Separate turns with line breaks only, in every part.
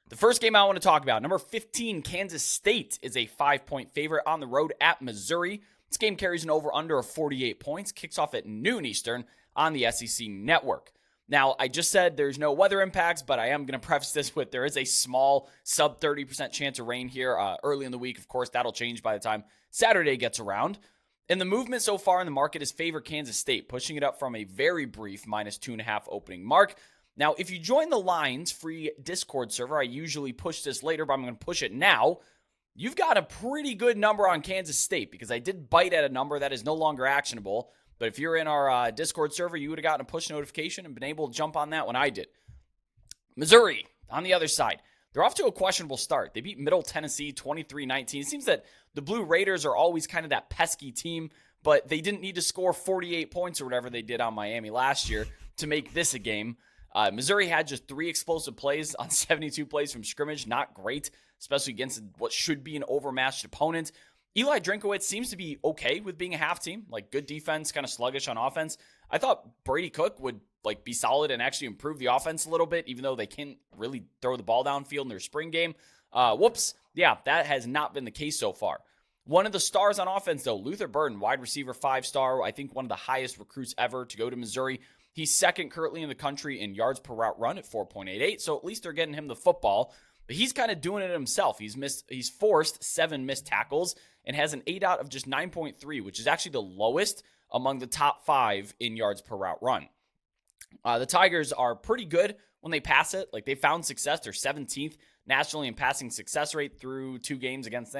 The first game I want to talk about, number 15, Kansas State is a 5-point favorite on the road at Missouri. This game carries an over-under of 48 points, kicks off at noon Eastern on the SEC Network. Now, I just said there's no weather impacts, but I am going to preface this with there is a small sub 30% chance of rain here early in the week. Of course, that'll change by the time Saturday gets around. And the movement so far in the market has favored Kansas State, pushing it up from a very brief -2.5 opening mark. Now, if you join the Lines free Discord server, I usually push this later, but I'm going to push it now. You've got a pretty good number on Kansas State because I did bite at a number that is no longer actionable. But if you're in our Discord server, you would have gotten a push notification and been able to jump on that when I did. Missouri, on the other side, they're off to a questionable start. They beat Middle Tennessee 23-19. It seems that the Blue Raiders are always kind of that pesky team, but they didn't need to score 48 points or whatever they did on Miami last year to make this a game. Missouri had just 3 explosive plays on 72 plays from scrimmage. Not great, especially against what should be an overmatched opponent. Eli Drinkowitz seems to be okay with being a half team, like good defense, kind of sluggish on offense. I thought Brady Cook would be solid and actually improve the offense a little bit, even though they can't really throw the ball downfield in their spring game. Yeah, that has not been the case so far. One of the stars on offense, though, Luther Burden, wide receiver 5-star, I think one of the highest recruits ever to go to Missouri. He's second currently in the country in yards per route run at 4.88, so at least they're getting him the football. But he's kind of doing it himself. He's forced 7 missed tackles and has an ADOT of just 9.3, which is actually the lowest among the top 5 in yards per route run. The Tigers are pretty good when they pass it. They found success. They're 17th nationally in passing success rate through 2 games against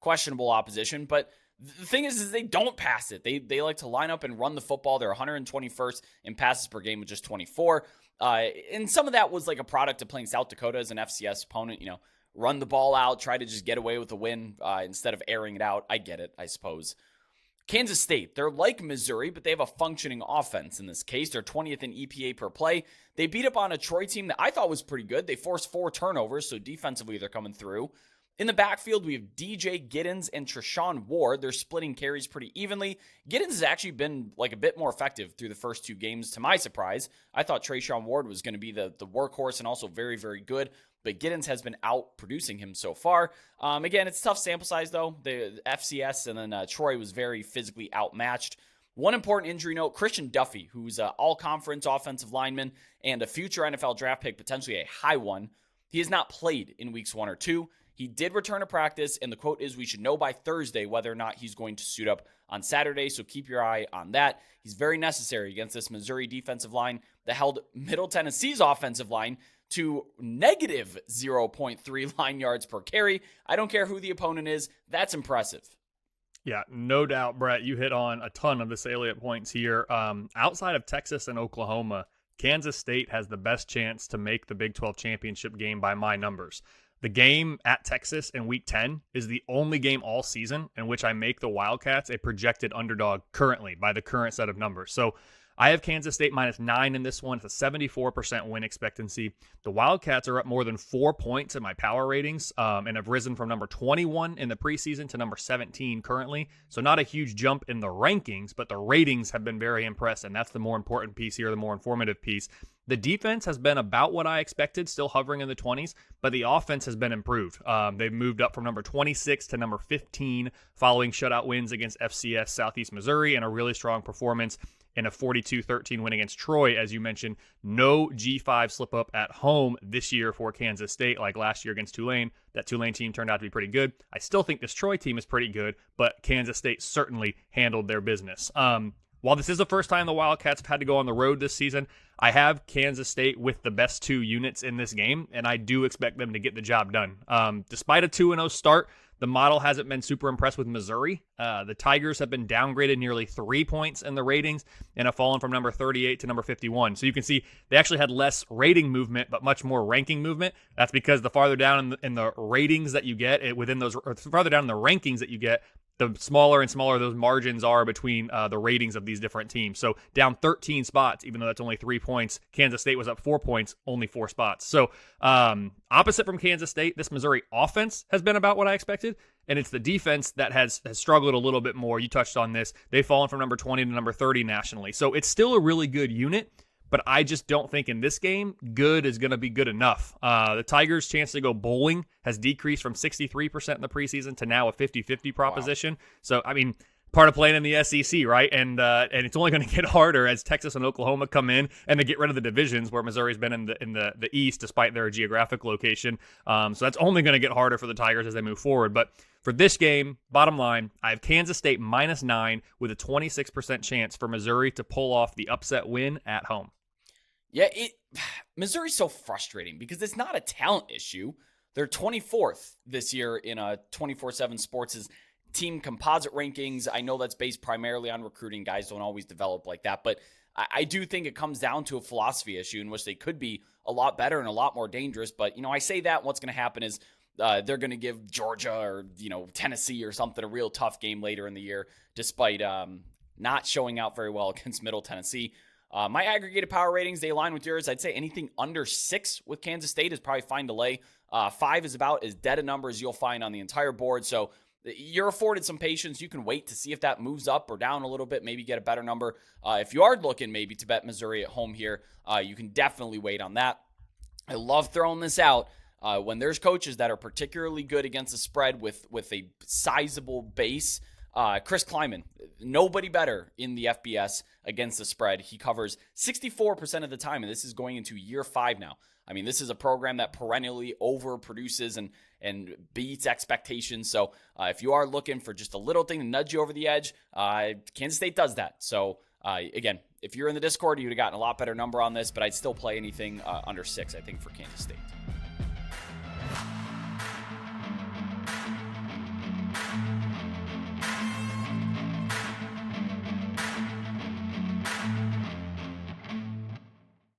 questionable opposition. But the thing is they don't pass it. They like to line up and run the football. They're 121st in passes per game with just 24. And some of that was like a product of playing South Dakota as an FCS opponent, run the ball out, try to just get away with the win instead of airing it out. I get it, I suppose. Kansas State, they're like Missouri, but they have a functioning offense in this case. They're 20th in EPA per play. They beat up on a Troy team that I thought was pretty good. They forced 4 turnovers, so defensively they're coming through. In the backfield, we have DJ Gibbons and Treshaun Ward. They're splitting carries pretty evenly. Gibbons has actually been a bit more effective through the first 2 games, to my surprise. I thought Treshaun Ward was going to be the workhorse and also very, very good, but Gibbons has been out-producing him so far. Again, it's a tough sample size, though. The FCS and then Troy was very physically outmatched. One important injury note, Christian Duffy, who's an all-conference offensive lineman and a future NFL draft pick, potentially a high one. He has not played in weeks 1 or 2. He did return to practice, and the quote is, "We should know by Thursday whether or not he's going to suit up on Saturday," so keep your eye on that. He's very necessary against this Missouri defensive line that held Middle Tennessee's offensive line to negative 0.3 line yards per carry. I don't care who the opponent is. That's impressive.
Yeah, no doubt, Brett. You hit on a ton of the salient points here. Outside of Texas and Oklahoma, Kansas State has the best chance to make the Big 12 championship game by my numbers. The game at Texas in Week 10 is the only game all season in which I make the Wildcats a projected underdog currently by the current set of numbers. So I have Kansas State -9 in this one. It's a 74% win expectancy. The Wildcats are up more than 4 points in my power ratings and have risen from number 21 in the preseason to number 17 currently. So not a huge jump in the rankings, but the ratings have been very impressed, and that's the more important piece here, the more informative piece. The defense has been about what I expected, still hovering in the 20s, but the offense has been improved. They've moved up from number 26 to number 15 following shutout wins against FCS Southeast Missouri and a really strong performance in a 42-13 win against Troy. As you mentioned, no G5 slip-up at home this year for Kansas State like last year against Tulane. That Tulane team turned out to be pretty good. I still think this Troy team is pretty good, but Kansas State certainly handled their business. While this is the first time the Wildcats have had to go on the road this season, I have Kansas State with the best 2 units in this game, and I do expect them to get the job done. Despite a 2-0 start, the model hasn't been super impressed with Missouri. The Tigers have been downgraded nearly 3 points in the ratings and have fallen from number 38 to number 51. So you can see they actually had less rating movement, but much more ranking movement. That's because the farther down in the ratings that you get within those, or farther down in the rankings that you get, the smaller and smaller those margins are between the ratings of these different teams. So down 13 spots, even though that's only 3 points. Kansas State was up 4 points, only 4 spots. So opposite from Kansas State, this Missouri offense has been about what I expected, and it's the defense that has struggled a little bit more. You touched on this. They've fallen from number 20 to number 30 nationally. So it's still a really good unit, but I just don't think in this game, good is going to be good enough. The Tigers' chance to go bowling has decreased from 63% in the preseason to now a 50-50 proposition. Wow. So, I mean, part of playing in the SEC, right? And it's only going to get harder as Texas and Oklahoma come in and they get rid of the divisions where Missouri's been in the East despite their geographic location. So that's only going to get harder for the Tigers as they move forward. But for this game, bottom line, I have Kansas State -9 with a 26% chance for Missouri to pull off the upset win at home.
Yeah, Missouri's so frustrating because it's not a talent issue. They're 24th this year in a 24/7 Sports' team composite rankings. I know that's based primarily on recruiting. Guys don't always develop like that, but I do think it comes down to a philosophy issue in which they could be a lot better and a lot more dangerous. But, I say that what's going to happen is they're going to give Georgia or, Tennessee or something a real tough game later in the year, despite not showing out very well against Middle Tennessee. My aggregated power ratings, they align with yours. I'd say anything under 6 with Kansas State is probably fine to lay. 5 is about as dead a number as you'll find on the entire board. So you're afforded some patience. You can wait to see if that moves up or down a little bit, maybe get a better number. If you are looking maybe to bet Missouri at home here, you can definitely wait on that. I love throwing this out when there's coaches that are particularly good against the spread with a sizable base. Chris Kleiman, nobody better in the FBS against the spread. He covers 64% of the time, and this is going into year 5 now. I mean, this is a program that perennially overproduces and beats expectations. So if you are looking for just a little thing to nudge you over the edge, Kansas State does that. So again, if you're in the Discord, you'd have gotten a lot better number on this, but I'd still play anything under 6, I think, for Kansas State.